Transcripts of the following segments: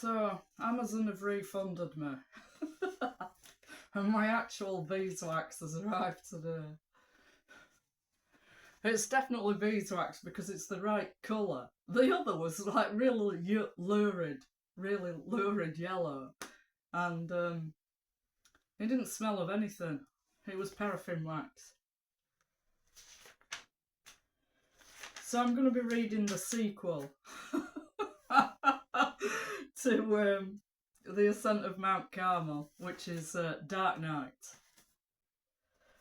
So, Amazon have refunded me. And my actual beeswax has arrived today. It's definitely beeswax because it's the right colour. The other was like really lurid yellow. And it didn't smell of anything. It was paraffin wax. So I'm going to be reading the sequel to The Ascent of Mount Carmel, which is Dark Night.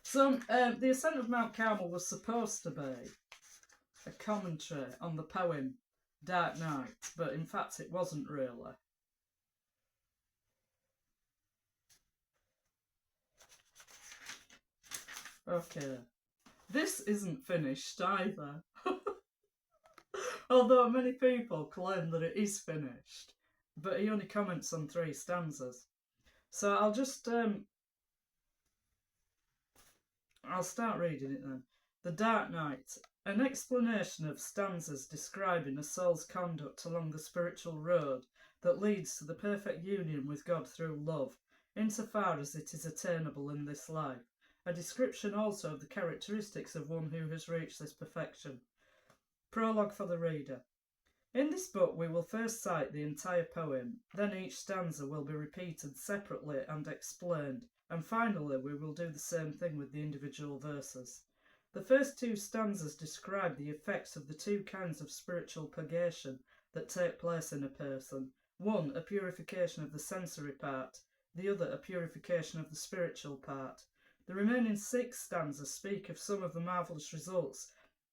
So The Ascent of Mount Carmel was supposed to be a commentary on the poem Dark Night, but in fact it wasn't really. Okay. This isn't finished either. Although many people claim that it is finished, but he only comments on 3 stanzas. So I'll just I'll start reading it then. The Dark Night, an explanation of stanzas describing a soul's conduct along the spiritual road that leads to the perfect union with God through love, insofar as it is attainable in this life. A description also of the characteristics of one who has reached this perfection. Prologue for the reader. In this book we will first cite the entire poem, then each stanza will be repeated separately and explained, and finally we will do the same thing with the individual verses. The first 2 stanzas describe the effects of the 2 kinds of spiritual purgation that take place in a person. One, a purification of the sensory part, the other a purification of the spiritual part. The remaining 6 stanzas speak of some of the marvellous results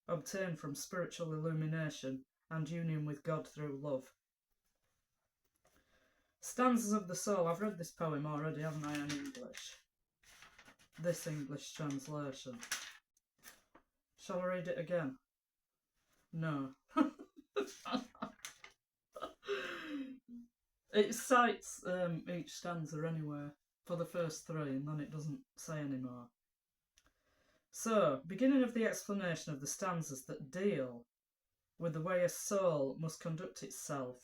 obtained from spiritual illumination and union with God through love. Stanzas of the Soul. I've read this poem already, haven't I, in English? This English translation. Shall I read it again? No. It cites each stanza anyway for the first 3 and then it doesn't say anymore. So, beginning of the explanation of the stanzas that deal with the way a soul must conduct itself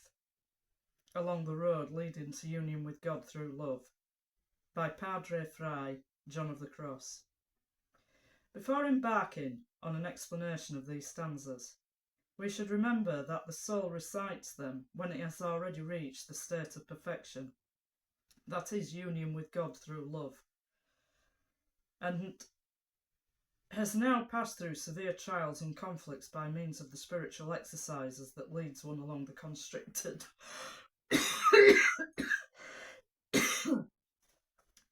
along the road leading to union with God through love, by Padre Fray John of the Cross. Before embarking on an explanation of these stanzas, we should remember that the soul recites them when it has already reached the state of perfection, that is, union with God through love, and has now passed through severe trials and conflicts by means of the spiritual exercises that leads one along the constricted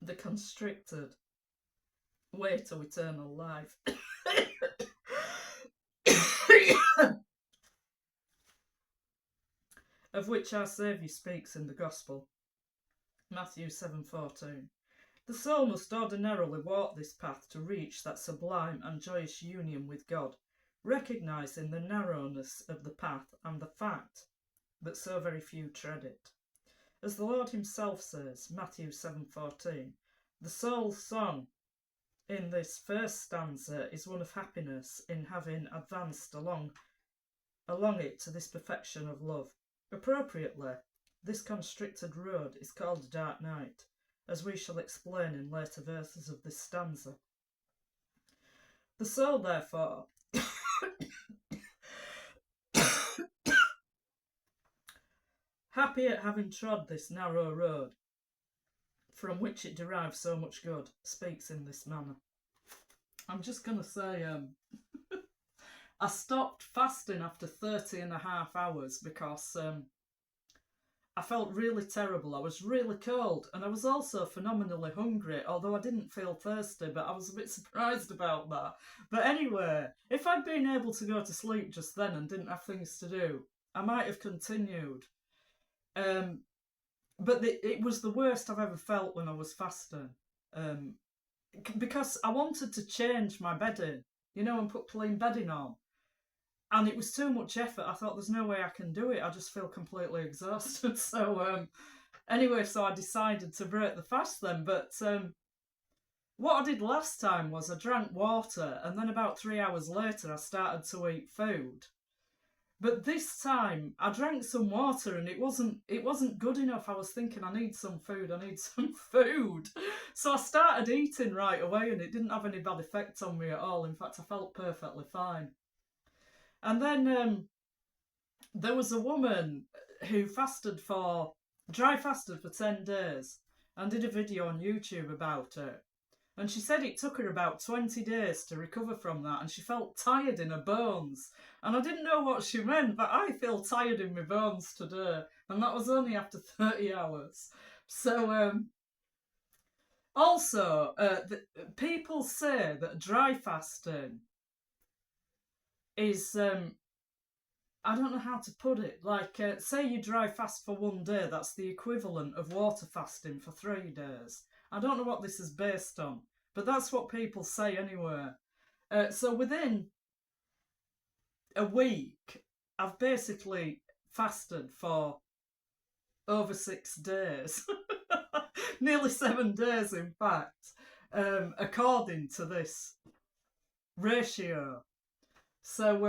the constricted way to eternal life. Of which our Saviour speaks in the Gospel, Matthew 7:14. The soul must ordinarily walk this path to reach that sublime and joyous union with God, recognising the narrowness of the path and the fact that so very few tread it. As the Lord himself says, Matthew 7:14, the soul's song in this first stanza is one of happiness in having advanced along it to this perfection of love. Appropriately, this constricted road is called Dark Night, as we shall explain in later verses of this stanza. The soul, therefore, happy at having trod this narrow road, from which it derives so much good, speaks in this manner. I'm just going to say, I stopped fasting after 30.5 hours because I felt really terrible. I was really cold and I was also phenomenally hungry, although I didn't feel thirsty, but I was a bit surprised about that. But anyway, if I'd been able to go to sleep just then and didn't have things to do, I might have continued. But it was the worst I've ever felt when I was fasting. Because I wanted to change my bedding, and put clean bedding on. And it was too much effort. I thought, there's no way I can do it. I just feel completely exhausted. So anyway, so I decided to break the fast then. But what I did last time was I drank water, and then about 3 hours later I started to eat food. But this time I drank some water and it wasn't good enough. I was thinking, I need some food, I need some food. So I started eating right away and it didn't have any bad effect on me at all. In fact, I felt perfectly fine. And then there was a woman who dry fasted for 10 days and did a video on YouTube about it. And she said it took her about 20 days to recover from that, and she felt tired in her bones. And I didn't know what she meant, but I feel tired in my bones today. And that was only after 30 hours. So, also, people say that dry fasting is, I don't know how to put it. Like, say you dry fast for 1 day, that's the equivalent of water fasting for 3 days. I don't know what this is based on, but that's what people say anyway. So within a week, I've basically fasted for over 6 days. Nearly 7 days, in fact, according to this ratio. So,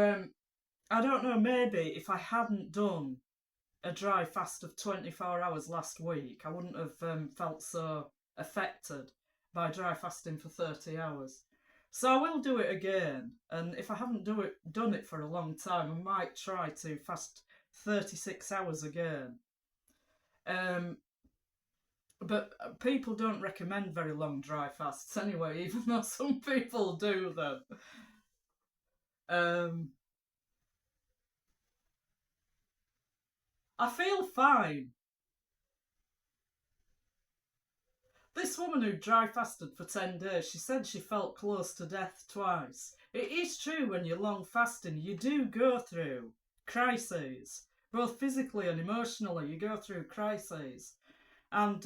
I don't know, maybe if I hadn't done a dry fast of 24 hours last week, I wouldn't have felt so affected by dry fasting for 30 hours. So I will do it again, and if I haven't done it for a long time, I might try to fast 36 hours again. But people don't recommend very long dry fasts anyway, even though some people do them. I feel fine. This woman who dry fasted for 10 days, she said she felt close to death twice. It is true, when you're long fasting, you do go through crises, both physically and emotionally. You go through crises. And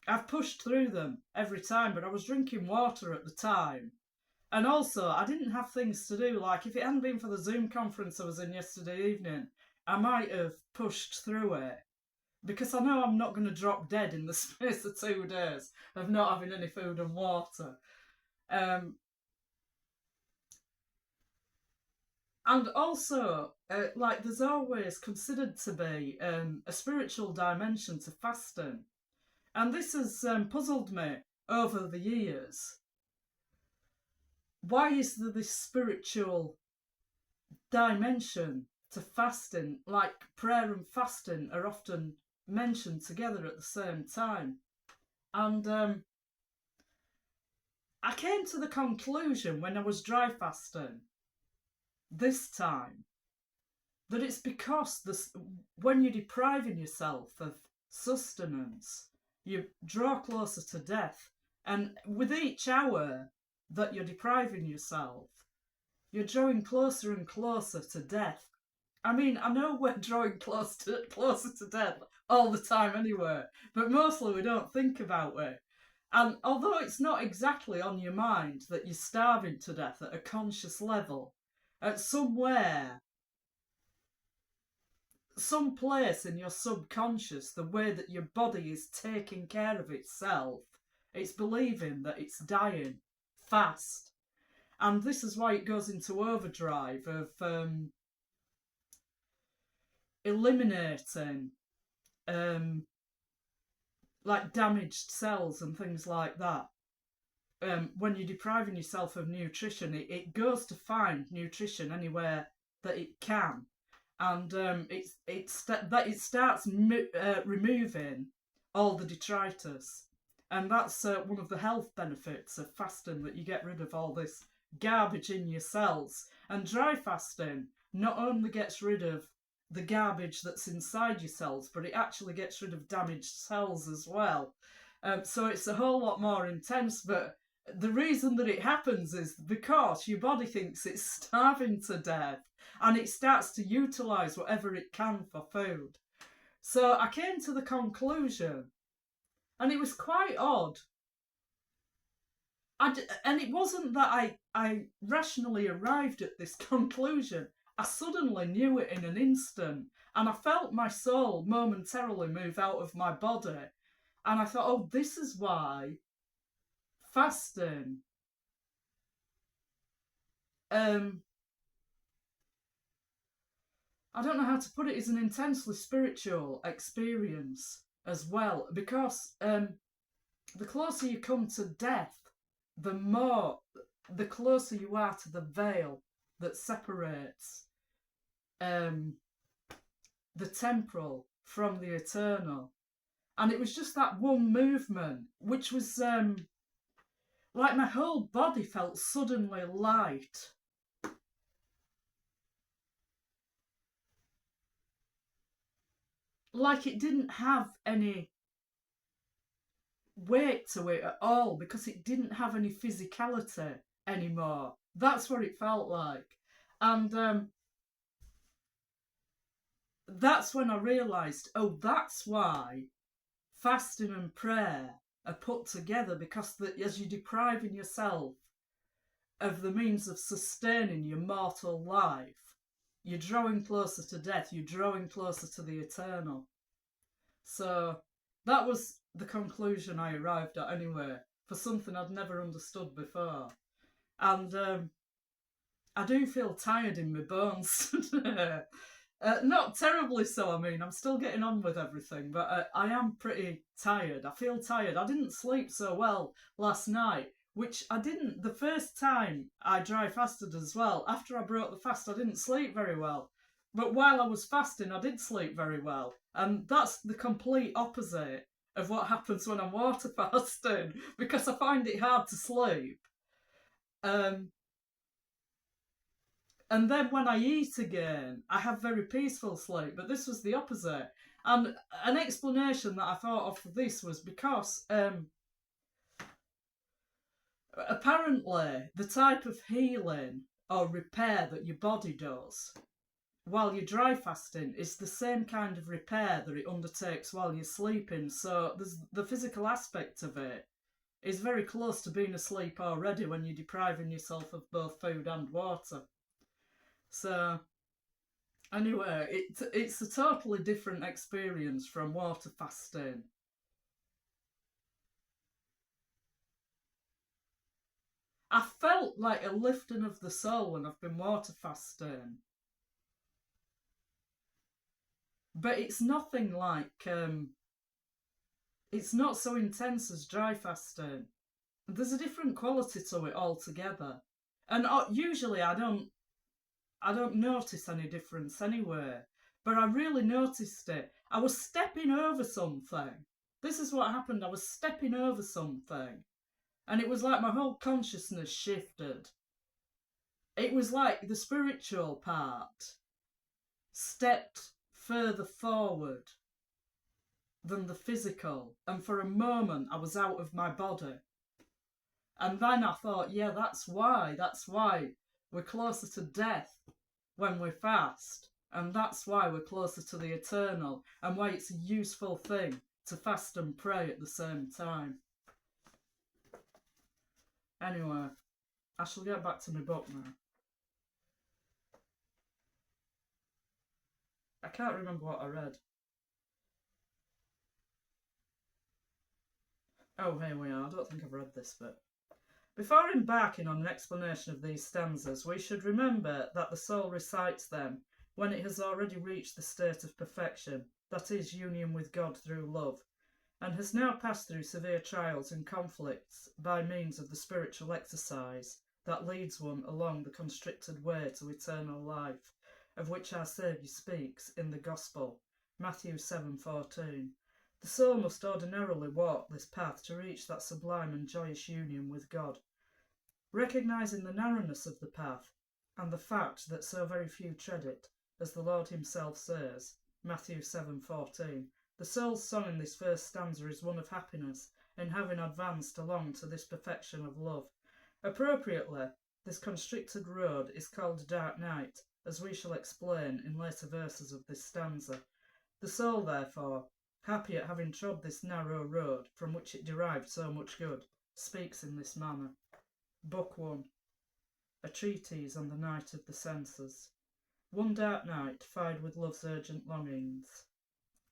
I've pushed through them every time, but I was drinking water at the time. And also, I didn't have things to do. Like, if it hadn't been for the Zoom conference I was in yesterday evening, I might have pushed through it. Because I know I'm not going to drop dead in the space of 2 days of not having any food and water. And also, like, there's always considered to be a spiritual dimension to fasting. And this has puzzled me over the years. Why is there this spiritual dimension to fasting? Like, prayer and fasting are often mentioned together at the same time. And I came to the conclusion when I was dry fasting this time that it's because when you're depriving yourself of sustenance, you draw closer to death. And with each hour that you're depriving yourself, you're drawing closer and closer to death. I mean, I know we're drawing closer to death all the time anyway, but mostly we don't think about it. And although it's not exactly on your mind that you're starving to death at a conscious level, at somewhere, some place in your subconscious, the way that your body is taking care of itself, it's believing that it's dying fast. And this is why it goes into overdrive of eliminating like damaged cells and things like that. When you're depriving yourself of nutrition, it goes to find nutrition anywhere that it can, and it starts removing all the detritus, and that's one of the health benefits of fasting, that you get rid of all this garbage in your cells. And dry fasting not only gets rid of the garbage that's inside your cells, but it actually gets rid of damaged cells as well. So it's a whole lot more intense, but the reason that it happens is because your body thinks it's starving to death and it starts to utilise whatever it can for food. So I came to the conclusion, and it was quite odd. And it wasn't that I rationally arrived at this conclusion. I suddenly knew it in an instant, and I felt my soul momentarily move out of my body. And I thought, oh, this is why fasting I don't know how to put it, is an intensely spiritual experience as well, because the closer you come to death, the closer you are to the veil that separates the temporal from the eternal. And it was just that one movement, which was like my whole body felt suddenly light. Like it didn't have any weight to it at all, because it didn't have any physicality anymore. That's what it felt like. And that's when I realised, oh, that's why fasting and prayer are put together, because as you're depriving yourself of the means of sustaining your mortal life, you're drawing closer to death, you're drawing closer to the eternal. So that was the conclusion I arrived at anyway, for something I'd never understood before. And I do feel tired in my bones. Not terribly so, I mean, I'm still getting on with everything, but I am pretty tired. I feel tired. I didn't sleep so well last night, which I didn't the first time I dry fasted as well. After I broke the fast, I didn't sleep very well. But while I was fasting, I did sleep very well. And that's the complete opposite of what happens when I'm water fasting, because I find it hard to sleep. And then when I eat again, I have very peaceful sleep. But this was the opposite. And an explanation that I thought of for this was because apparently the type of healing or repair that your body does while you're dry fasting is the same kind of repair that it undertakes while you're sleeping. So there's the physical aspect of it is very close to being asleep already when you're depriving yourself of both food and water. So anyway, it's a totally different experience from water fasting. I felt like a lifting of the soul when I've been water fasting. But it's nothing like, it's not so intense as dry fasting. There's a different quality to it altogether. And usually I don't notice any difference anyway. But I really noticed it. I was stepping over something. This is what happened. I was stepping over something. And it was like my whole consciousness shifted. It was like the spiritual part stepped further forward than the physical. And for a moment, I was out of my body. And then I thought, yeah, that's why we're closer to death when we fast. And that's why we're closer to the eternal, and why it's a useful thing to fast and pray at the same time. Anyway, I shall get back to my book now. I can't remember what I read. Oh, here we are. I don't think I've read this bit. Before embarking on an explanation of these stanzas, we should remember that the soul recites them when it has already reached the state of perfection, that is, union with God through love, and has now passed through severe trials and conflicts by means of the spiritual exercise that leads one along the constricted way to eternal life, of which our Saviour speaks in the Gospel, Matthew 7:14. The soul must ordinarily walk this path to reach that sublime and joyous union with God. Recognising the narrowness of the path, and the fact that so very few tread it, as the Lord himself says, Matthew 7:14, the soul's song in this first stanza is one of happiness in having advanced along to this perfection of love. Appropriately, this constricted road is called dark night, as we shall explain in later verses of this stanza. The soul, therefore, happy at having trod this narrow road from which it derived so much good, speaks in this manner. Book 1. A Treatise on the Night of the Senses. One dark night, fired with love's urgent longings.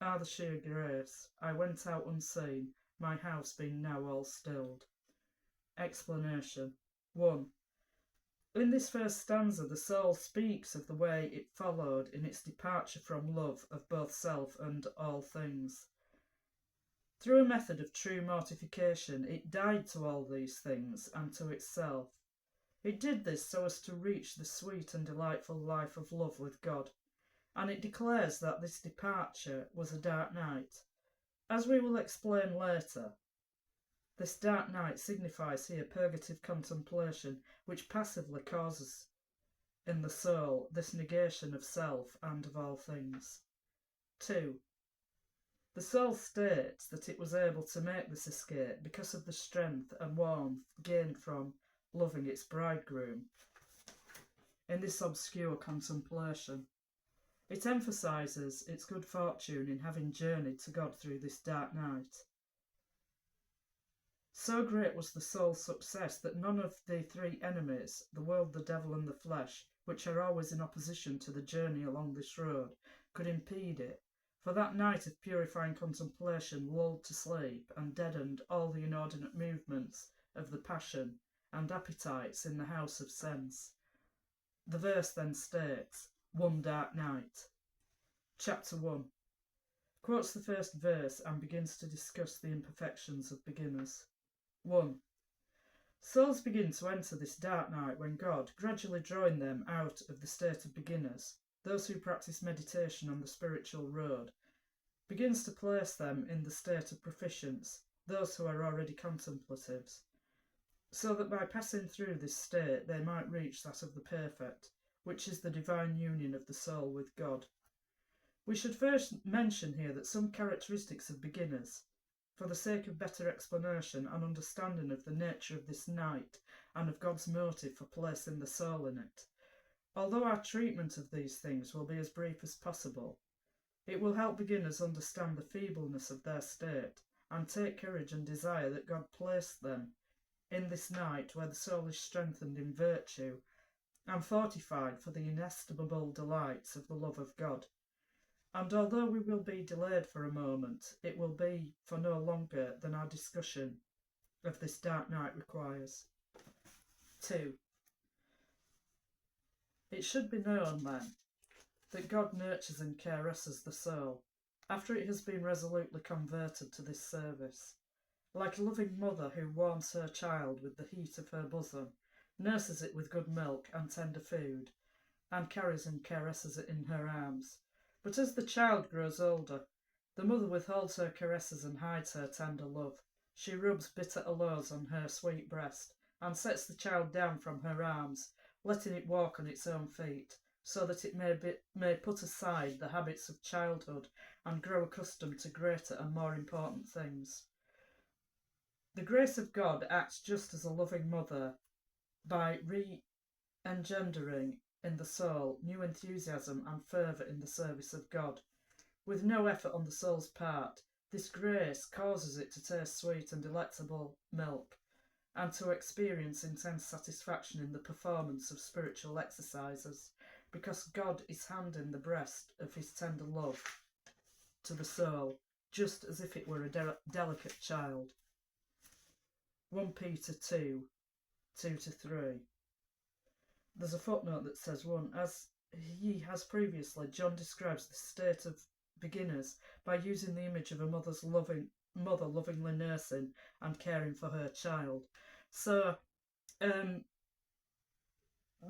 Ah, the sheer grace! I went out unseen, my house being now all stilled. Explanation. 1. In this first stanza, the soul speaks of the way it followed in its departure from love of both self and all things. Through a method of true mortification, it died to all these things and to itself. It did this so as to reach the sweet and delightful life of love with God, and it declares that this departure was a dark night. As we will explain later, this dark night signifies here purgative contemplation, which passively causes in the soul this negation of self and of all things. 2. The soul states that it was able to make this escape because of the strength and warmth gained from loving its bridegroom in this obscure contemplation. It emphasises its good fortune in having journeyed to God through this dark night. So great was the soul's success that none of the three enemies, the world, the devil, and the flesh, which are always in opposition to the journey along this road, could impede it, for that night of purifying contemplation lulled to sleep and deadened all the inordinate movements of the passion and appetites in the house of sense. The verse then states, "One dark night." Chapter 1 quotes the first verse and begins to discuss the imperfections of beginners. 1. Souls begin to enter this dark night when God, gradually drawing them out of the state of beginners, those who practice meditation on the spiritual road, begins to place them in the state of proficients, those who are already contemplatives, so that by passing through this state they might reach that of the perfect, which is the divine union of the soul with God. We should first mention here that some characteristics of beginners, for the sake of better explanation and understanding of the nature of this night and of God's motive for placing the soul in it. Although our treatment of these things will be as brief as possible, it will help beginners understand the feebleness of their state and take courage and desire that God placed them in this night where the soul is strengthened in virtue and fortified for the inestimable delights of the love of God. And although we will be delayed for a moment, it will be for no longer than our discussion of this dark night requires. 2. It should be known, then, that God nurtures and caresses the soul after it has been resolutely converted to this service. Like a loving mother who warms her child with the heat of her bosom, nurses it with good milk and tender food, and carries and caresses it in her arms. But as the child grows older, the mother withholds her caresses and hides her tender love. She rubs bitter aloes on her sweet breast, and sets the child down from her arms, letting it walk on its own feet, so that it may put aside the habits of childhood and grow accustomed to greater and more important things. The grace of God acts just as a loving mother by re-engendering in the soul new enthusiasm and fervour in the service of God. With no effort on the soul's part, this grace causes it to taste sweet and delectable milk, and to experience intense satisfaction in the performance of spiritual exercises, because God is handing the breast of his tender love to the soul, just as if it were a delicate child. 1 Peter 2, 2-3. There's a footnote that says 1. As he has previously, John describes the state of beginners by using the image of a mother lovingly nursing and caring for her child. So,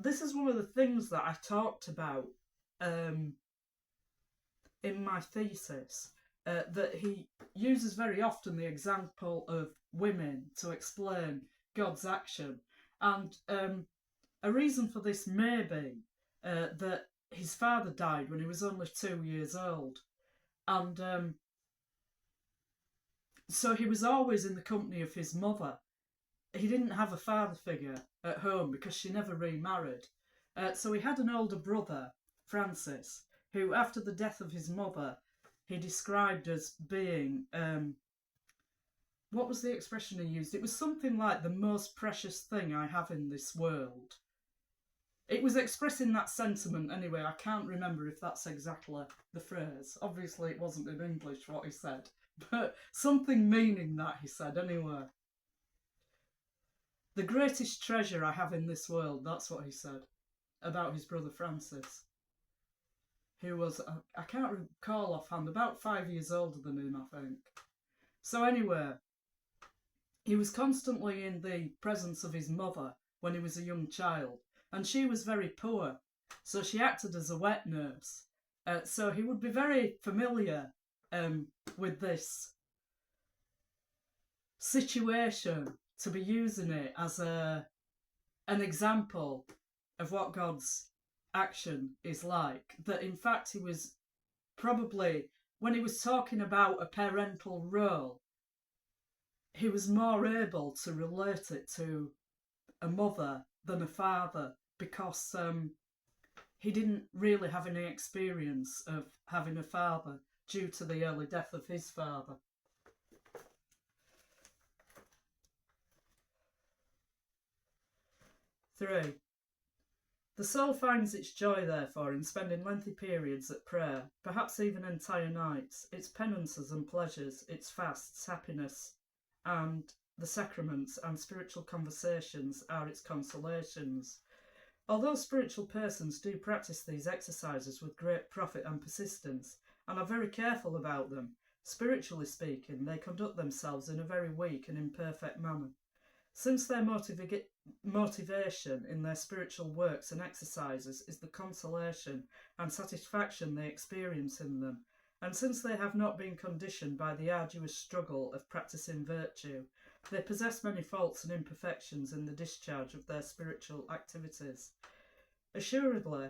this is one of the things that I talked about in my thesis, that he uses very often the example of women to explain God's action. And a reason for this may be that his father died when he was only 2 years old. And so he was always in the company of his mother. He didn't have a father figure at home because she never remarried. So he had an older brother, Francis, who after the death of his mother, he described as being, what was the expression he used? It was something like the most precious thing I have in this world. It was expressing that sentiment anyway. I can't remember if that's exactly the phrase. Obviously it wasn't in English what he said, but something meaning that he said anyway. The greatest treasure I have in this world, that's what he said about his brother Francis, who was, I can't recall offhand, about 5 years older than him, I think. So anyway, he was constantly in the presence of his mother when he was a young child, and she was very poor, so she acted as a wet nurse. So he would be very familiar with this situation, to be using it as an example of what God's action is like. That in fact he was probably, when he was talking about a parental role, he was more able to relate it to a mother than a father, because he didn't really have any experience of having a father due to the early death of his father. Three, the soul finds its joy, therefore, in spending lengthy periods at prayer, perhaps even entire nights. Its penances and pleasures, its fasts, happiness, and the sacraments and spiritual conversations are its consolations. Although spiritual persons do practice these exercises with great profit and persistence, and are very careful about them, spiritually speaking, they conduct themselves in a very weak and imperfect manner. Since their motivation in their spiritual works and exercises is the consolation and satisfaction they experience in them, and since they have not been conditioned by the arduous struggle of practicing virtue, they possess many faults and imperfections in the discharge of their spiritual activities. Assuredly,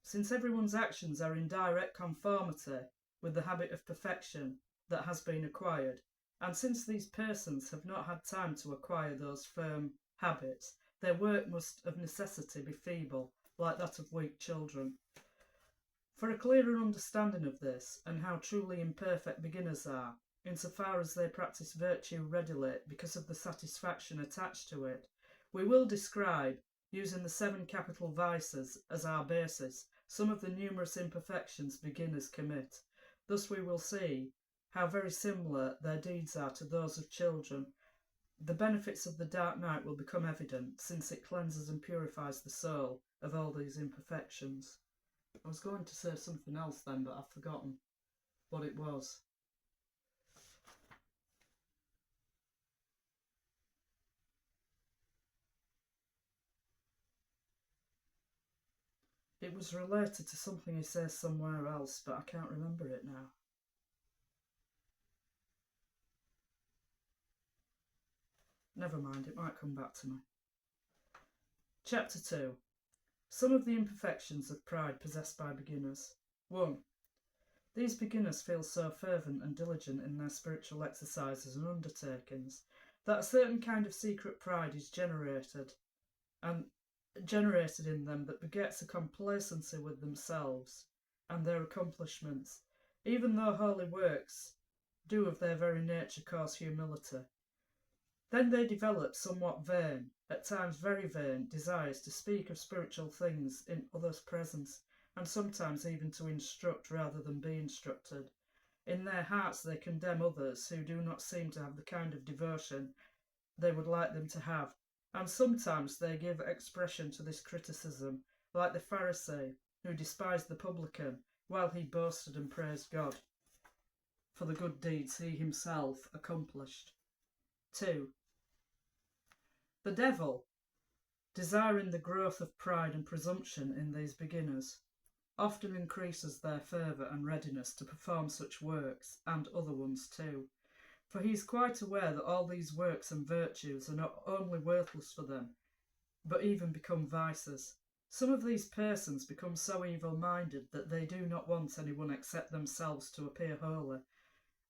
since everyone's actions are in direct conformity with the habit of perfection that has been acquired, and since these persons have not had time to acquire those firm habits, their work must of necessity be feeble, like that of weak children. For a clearer understanding of this, and how truly imperfect beginners are, insofar as they practice virtue readily because of the satisfaction attached to it, we will describe, using the 7 capital vices as our basis, some of the numerous imperfections beginners commit. Thus we will see how very similar their deeds are to those of children. The benefits of the dark night will become evident, since it cleanses and purifies the soul of all these imperfections. I was going to say something else then, but I've forgotten what it was. It was related to something he says somewhere else, but I can't remember it now. Never mind, it might come back to me. Chapter 2. Some of the imperfections of pride possessed by beginners. 1. These beginners feel so fervent and diligent in their spiritual exercises and undertakings that a certain kind of secret pride is generated in them that begets a complacency with themselves and their accomplishments, even though holy works do of their very nature cause humility. Then they develop somewhat vain, at times very vain, desires to speak of spiritual things in others' presence, and sometimes even to instruct rather than be instructed. In their hearts they condemn others who do not seem to have the kind of devotion they would like them to have, and sometimes they give expression to this criticism, like the Pharisee who despised the publican while he boasted and praised God for the good deeds he himself accomplished. 2. The devil, desiring the growth of pride and presumption in these beginners, often increases their fervour and readiness to perform such works, and other ones too, for he is quite aware that all these works and virtues are not only worthless for them, but even become vices. Some of these persons become so evil-minded that they do not want anyone except themselves to appear holy,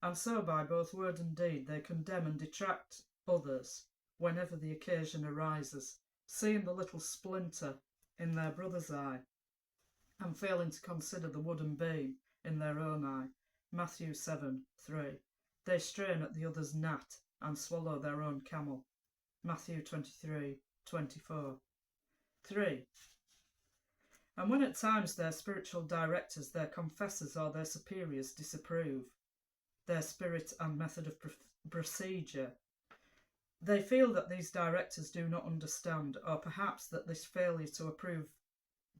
and so by both word and deed they condemn and detract others whenever the occasion arises, seeing the little splinter in their brother's eye, and failing to consider the wooden beam in their own eye. Matthew 7:3. They strain at the other's gnat and swallow their own camel. Matthew 23:24. 3. And when at times their spiritual directors, their confessors or their superiors disapprove their spirit and method of procedure, They feel that these directors do not understand, or perhaps that this failure to approve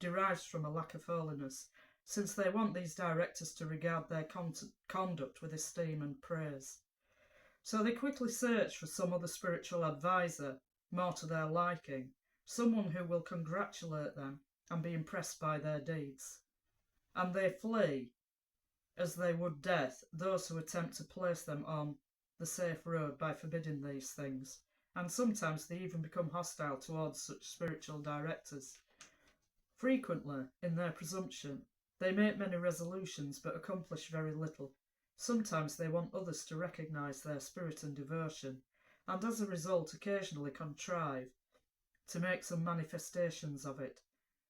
derives from a lack of holiness, since they want these directors to regard their conduct with esteem and praise. So they quickly search for some other spiritual advisor, more to their liking, someone who will congratulate them and be impressed by their deeds. And they flee, as they would death, those who attempt to place them on the safe road by forbidding these things, and sometimes they even become hostile towards such spiritual directors. Frequently, in their presumption, they make many resolutions but accomplish very little. Sometimes they want others to recognise their spirit and devotion, and as a result occasionally contrive to make some manifestations of it,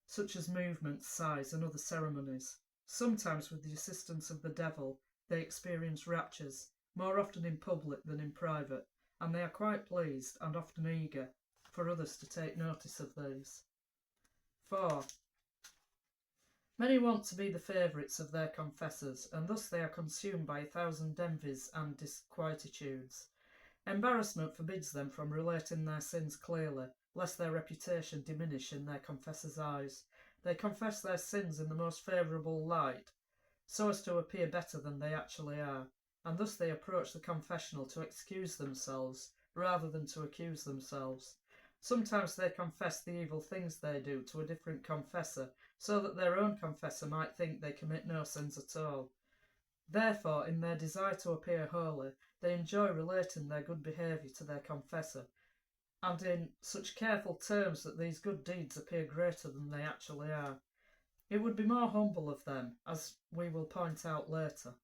such as movements, sighs, and other ceremonies. Sometimes with the assistance of the devil they experience raptures, more often in public than in private, and they are quite pleased and often eager for others to take notice of these. 4. Many want to be the favourites of their confessors, and thus they are consumed by 1,000 envies and disquietudes. Embarrassment forbids them from relating their sins clearly, lest their reputation diminish in their confessors' eyes. They confess their sins in the most favourable light, so as to appear better than they actually are, and thus they approach the confessional to excuse themselves rather than to accuse themselves. Sometimes they confess the evil things they do to a different confessor, so that their own confessor might think they commit no sins at all. Therefore, in their desire to appear holy, they enjoy relating their good behaviour to their confessor, and in such careful terms that these good deeds appear greater than they actually are. It would be more humble of them, as we will point out later,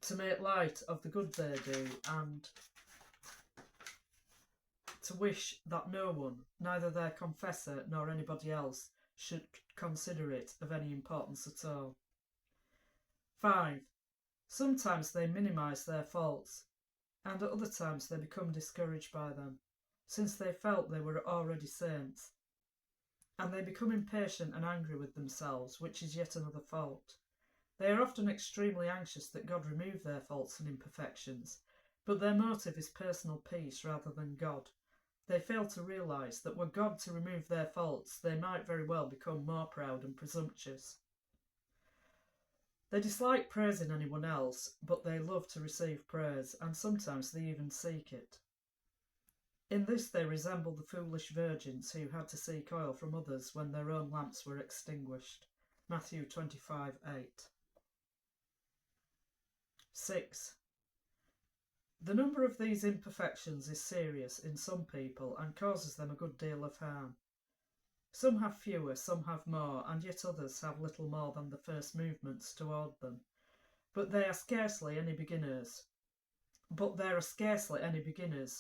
to make light of the good they do, and to wish that no one, neither their confessor nor anybody else, should consider it of any importance at all. 5. Sometimes they minimise their faults, and at other times they become discouraged by them, since they felt they were already saints, and they become impatient and angry with themselves, which is yet another fault. They are often extremely anxious that God remove their faults and imperfections, but their motive is personal peace rather than God. They fail to realise that were God to remove their faults, they might very well become more proud and presumptuous. They dislike praising anyone else, but they love to receive praise, and sometimes they even seek it. In this they resemble the foolish virgins who had to seek oil from others when their own lamps were extinguished. Matthew 25:8. 6. The number of these imperfections is serious in some people and causes them a good deal of harm. Some have fewer, some have more, and yet others have little more than the first movements toward them. But there are scarcely any beginners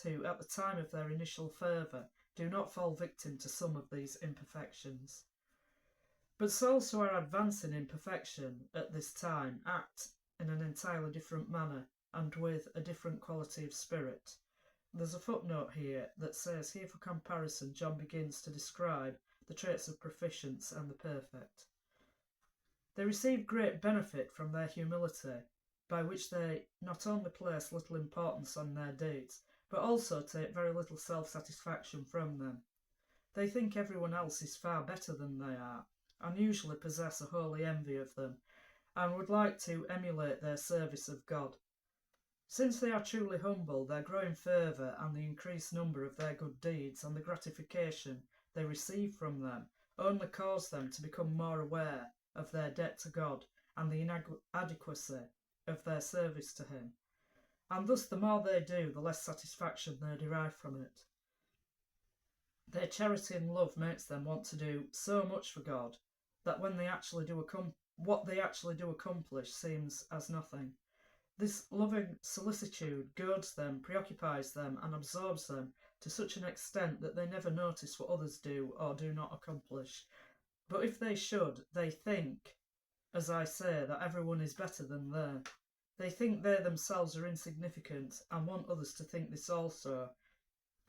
who, at the time of their initial fervour, do not fall victim to some of these imperfections. But souls who are advancing in perfection at this time act in an entirely different manner and with a different quality of spirit. There's a footnote here that says, here for comparison John begins to describe the traits of proficients and the perfect. They receive great benefit from their humility, by which they not only place little importance on their deeds, but also take very little self-satisfaction from them. They think everyone else is far better than they are, and usually possess a holy envy of them, and would like to emulate their service of God. Since they are truly humble, their growing fervour and the increased number of their good deeds and the gratification they receive from them only cause them to become more aware of their debt to God and the inadequacy of their service to Him, and thus the more they do, the less satisfaction they derive from it. Their charity and love makes them want to do so much for God that when they actually do what they actually do accomplish seems as nothing. This loving solicitude goads them, preoccupies them, and absorbs them to such an extent that they never notice what others do or do not accomplish. But if they should, they think, as I say, that everyone is better than they. They think they themselves are insignificant and want others to think this also,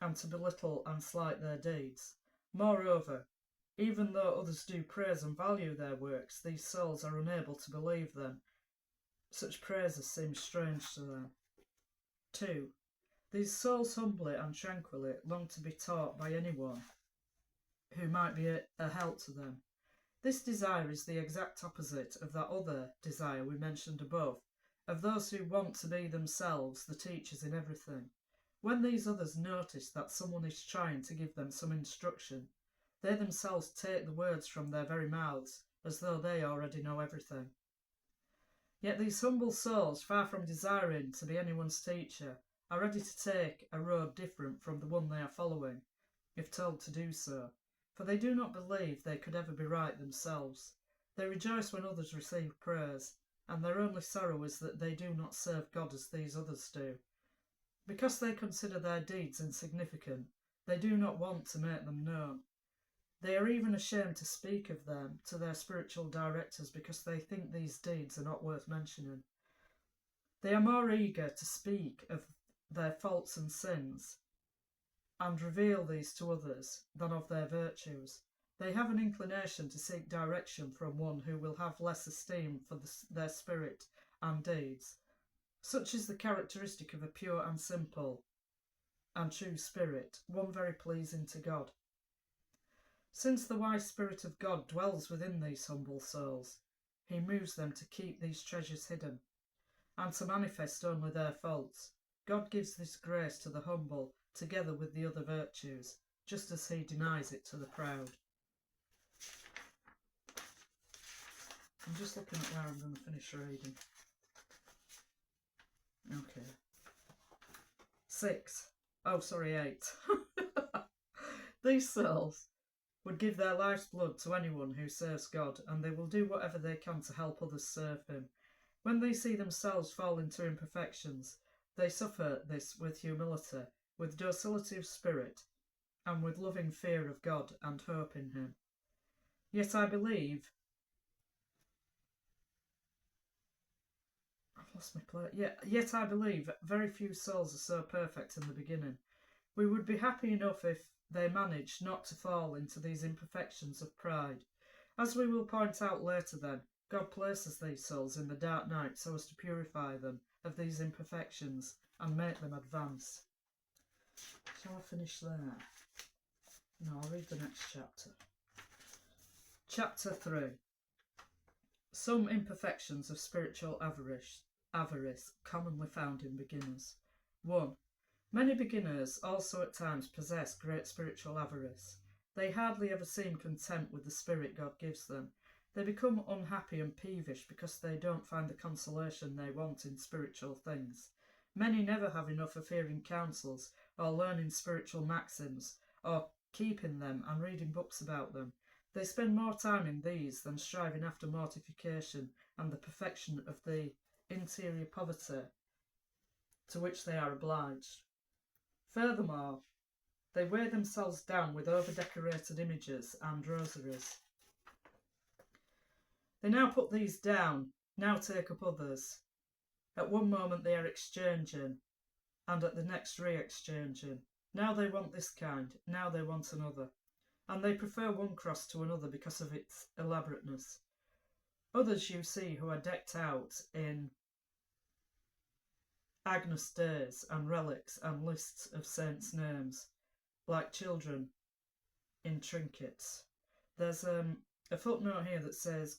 and to belittle and slight their deeds. Moreover, even though others do praise and value their works, these souls are unable to believe them. Such praises seem strange to them. 2. These souls humbly and tranquilly long to be taught by anyone who might be a help to them. This desire is the exact opposite of that other desire we mentioned above, of those who want to be themselves the teachers in everything. When these others notice that someone is trying to give them some instruction, they themselves take the words from their very mouths, as though they already know everything. Yet these humble souls, far from desiring to be anyone's teacher, are ready to take a road different from the one they are following, if told to do so, for they do not believe they could ever be right themselves. They rejoice when others receive praise, and their only sorrow is that they do not serve God as these others do. Because they consider their deeds insignificant, they do not want to make them known. They are even ashamed to speak of them to their spiritual directors because they think these deeds are not worth mentioning. They are more eager to speak of their faults and sins and reveal these to others than of their virtues. They have an inclination to seek direction from one who will have less esteem for their spirit and deeds. Such is the characteristic of a pure and simple and true spirit, one very pleasing to God. Since the wise Spirit of God dwells within these humble souls, he moves them to keep these treasures hidden, and to manifest only their faults. God gives this grace to the humble, together with the other virtues, just as he denies it to the proud. I'm just looking at where I'm going to finish reading. Okay. 8. These souls would give their life's blood to anyone who serves God, and they will do whatever they can to help others serve him. When they see themselves fall into imperfections, they suffer this with humility, with docility of spirit, and with loving fear of God and hope in him. Yet I believe Yet I believe very few souls are so perfect in the beginning. We would be happy enough if they managed not to fall into these imperfections of pride. As we will point out later then, God places these souls in the dark night so as to purify them of these imperfections and make them advance. Shall I finish there? No, I'll read the next chapter. Chapter 3. Some imperfections of spiritual avarice commonly found in beginners. 1. Many beginners also at times possess great spiritual avarice. They hardly ever seem content with the spirit God gives them. They become unhappy and peevish because they don't find the consolation they want in spiritual things. Many never have enough of hearing counsels, or learning spiritual maxims, or keeping them and reading books about them. They spend more time in these than striving after mortification and the perfection of the interior poverty to which they are obliged. Furthermore, they weigh themselves down with over-decorated images and rosaries. They now put these down, now take up others. At one moment they are exchanging, and at the next re-exchanging. Now they want this kind, now they want another, and they prefer one cross to another because of its elaborateness. Others you see who are decked out in Agnus Days and relics and lists of saints' names, like children in trinkets. There's a footnote here that says,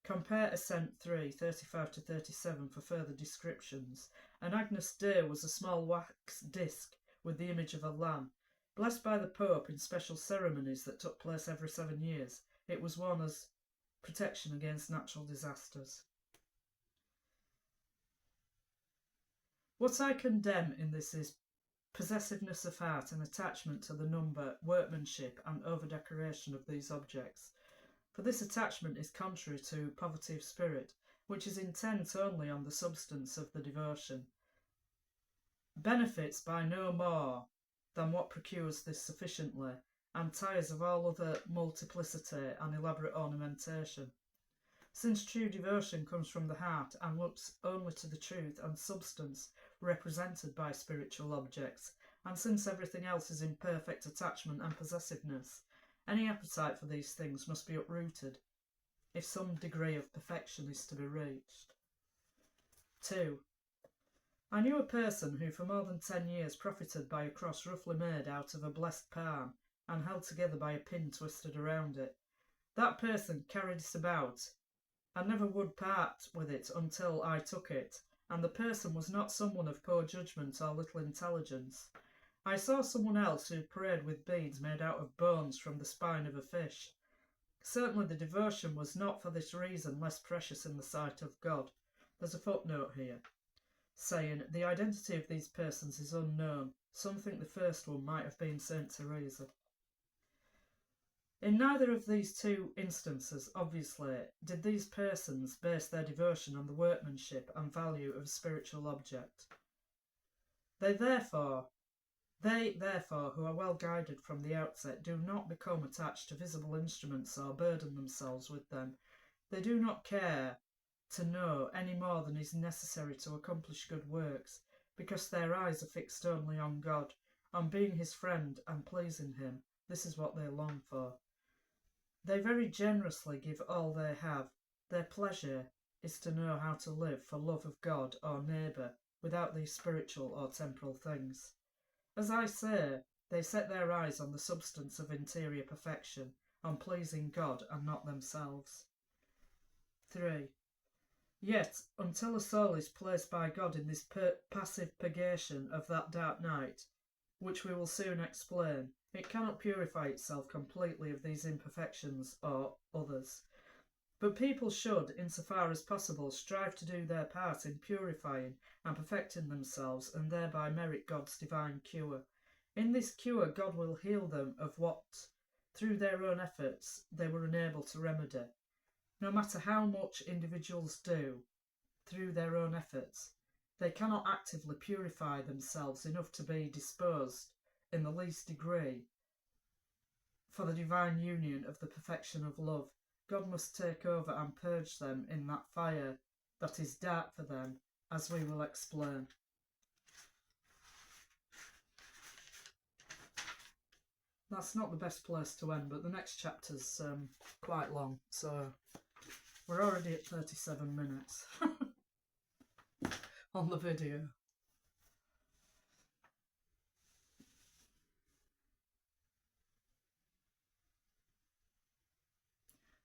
compare Ascent 3, 35 to 37 for further descriptions. An Agnus Dei was a small wax disc with the image of a lamb. Blessed by the Pope in special ceremonies that took place every 7 years, it was worn as protection against natural disasters. What I condemn in this is possessiveness of heart and attachment to the number, workmanship and over-decoration of these objects. For this attachment is contrary to poverty of spirit, which is intent only on the substance of the devotion. Benefits by no more than what procures this sufficiently, and tires of all other multiplicity and elaborate ornamentation. Since true devotion comes from the heart and looks only to the truth and substance represented by spiritual objects, and since everything else is in perfect attachment and possessiveness, any appetite for these things must be uprooted, if some degree of perfection is to be reached. 2. I knew a person who for more than 10 years profited by a cross roughly made out of a blessed palm and held together by a pin twisted around it. That person carried it about and never would part with it until I took it, and the person was not someone of poor judgment or little intelligence. I saw someone else who prayed with beads made out of bones from the spine of a fish. Certainly the devotion was not for this reason less precious in the sight of God. There's a footnote here, saying the identity of these persons is unknown. Some think the first one might have been Saint Teresa. In neither of these two instances, obviously, did these persons base their devotion on the workmanship and value of a spiritual object. They therefore, who are well guided from the outset, do not become attached to visible instruments or burden themselves with them. They do not care to know any more than is necessary to accomplish good works, because their eyes are fixed only on God, on being his friend and pleasing him. This is what they long for. They very generously give all they have. Their pleasure is to know how to live for love of God or neighbour without these spiritual or temporal things. As I say, they set their eyes on the substance of interior perfection, on pleasing God and not themselves. 3. Yet, until a soul is placed by God in this passive purgation of that dark night, which we will soon explain, it cannot purify itself completely of these imperfections or others. But people should, insofar as possible, strive to do their part in purifying and perfecting themselves, and thereby merit God's divine cure. In this cure, God will heal them of what, through their own efforts, they were unable to remedy. No matter how much individuals do, through their own efforts, they cannot actively purify themselves enough to be disposed, in the least degree, for the divine union of the perfection of love. God must take over and purge them in that fire that is dark for them, as we will explain. That's not the best place to end, but the next chapter's quite long, so we're already at 37 minutes on the video.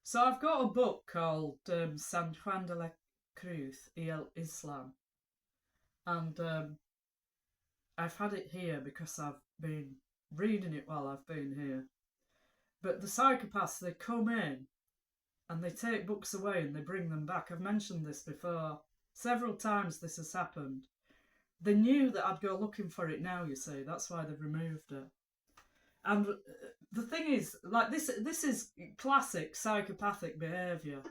So I've got a book called San Juan de la Cruz y el Islam, and I've had it here because I've been reading it while I've been here. But the psychopaths, they come in and they take books away and they bring them back. I've mentioned this before. Several times this has happened. They knew that I'd go looking for it now, you see. That's why they've removed it. And the thing is, like, this is classic psychopathic behaviour.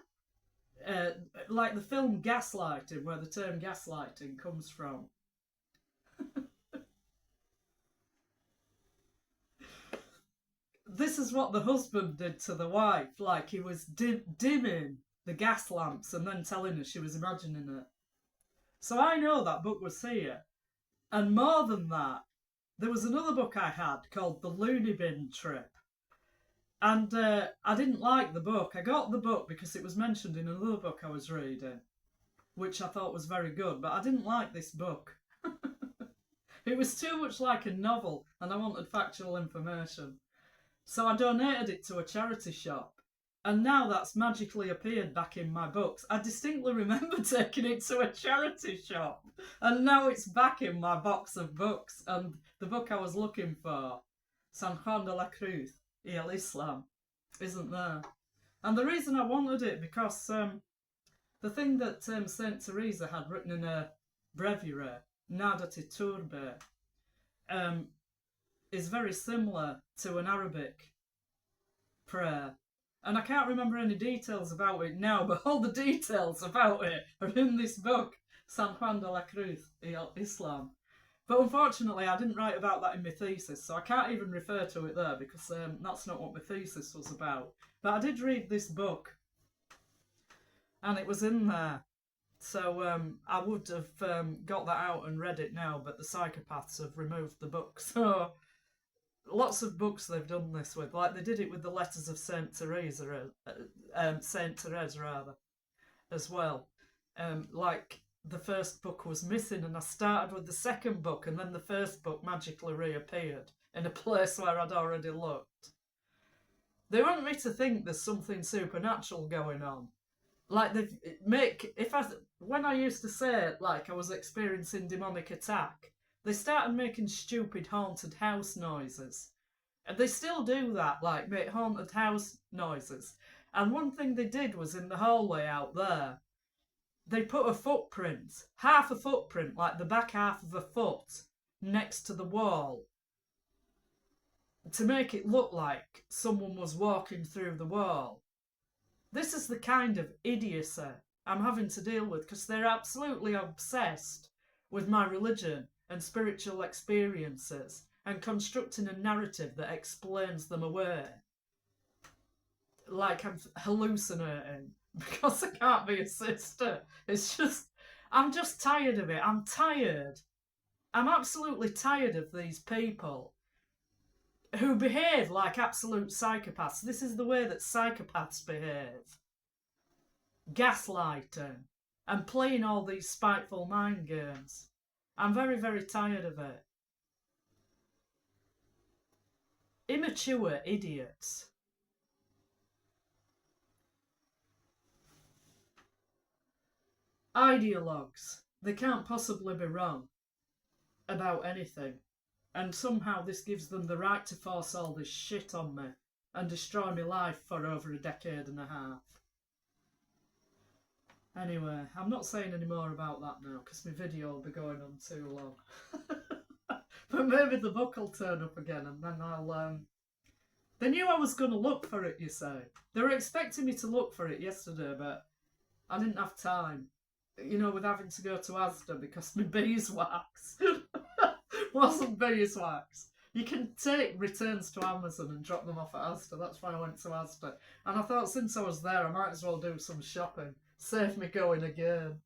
Like the film Gaslighting, where the term gaslighting comes from. This is what the husband did to the wife. Like, he was dimming the gas lamps and then telling her she was imagining it. So I know that book was here. And more than that, there was another book I had called The Looney Bin Trip. And I didn't like the book. I got the book because it was mentioned in another book I was reading, which I thought was very good, but I didn't like this book. It was too much like a novel, and I wanted factual information. So I donated it to a charity shop, and now that's magically appeared back in my books. I distinctly remember taking it to a charity shop, and now it's back in my box of books, and the book I was looking for, San Juan de la Cruz y el Islam, isn't there. And the reason I wanted it, because the thing that Saint Teresa had written in her breviary, Nada te turbe, is very similar to an Arabic prayer. And I can't remember any details about it now, but all the details about it are in this book, San Juan de la Cruz y el Islam. But unfortunately, I didn't write about that in my thesis, so I can't even refer to it there, because that's not what my thesis was about. But I did read this book, and it was in there. So I would have got that out and read it now, but the psychopaths have removed the book. So lots of books they've done this with, like they did it with the letters of Saint Teresa, as well. Like the first book was missing, and I started with the second book, and then the first book magically reappeared in a place where I'd already looked. They want me to think there's something supernatural going on. Like when I used to say like I was experiencing demonic attack, they started making stupid haunted house noises. And they still do that, like make haunted house noises. And one thing they did was in the hallway out there, they put a footprint, half a footprint, like the back half of a foot, next to the wall to make it look like someone was walking through the wall. This is the kind of idiocy I'm having to deal with because they're absolutely obsessed with my religion and spiritual experiences and constructing a narrative that explains them away. Like I'm hallucinating because I can't be a sister. It's just, I'm just tired of it. I'm tired. I'm absolutely tired of these people who behave like absolute psychopaths. This is the way that psychopaths behave. Gaslighting and playing all these spiteful mind games. I'm very, very tired of it. Immature idiots. Ideologues. They can't possibly be wrong about anything. And somehow this gives them the right to force all this shit on me and destroy my life for over a decade and a half. Anyway, I'm not saying any more about that now because my video will be going on too long. But maybe the book will turn up again and then I'll... They knew I was going to look for it, you say. They were expecting me to look for it yesterday, but I didn't have time. You know, with having to go to Asda because my beeswax wasn't beeswax. You can take returns to Amazon and drop them off at Asda. That's why I went to Asda. And I thought since I was there, I might as well do some shopping. Save me going again.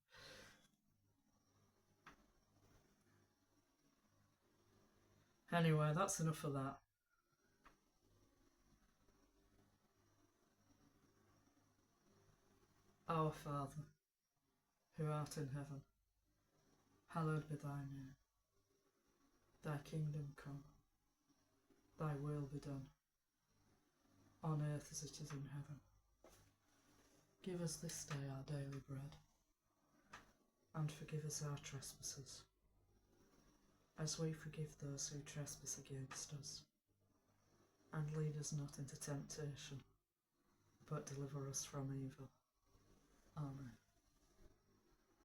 Anyway, that's enough of that. Our Father, who art in heaven, hallowed be thy name. Thy kingdom come, thy will be done, on earth as it is in heaven. Give us this day our daily bread, and forgive us our trespasses, as we forgive those who trespass against us. And lead us not into temptation, but deliver us from evil. Amen.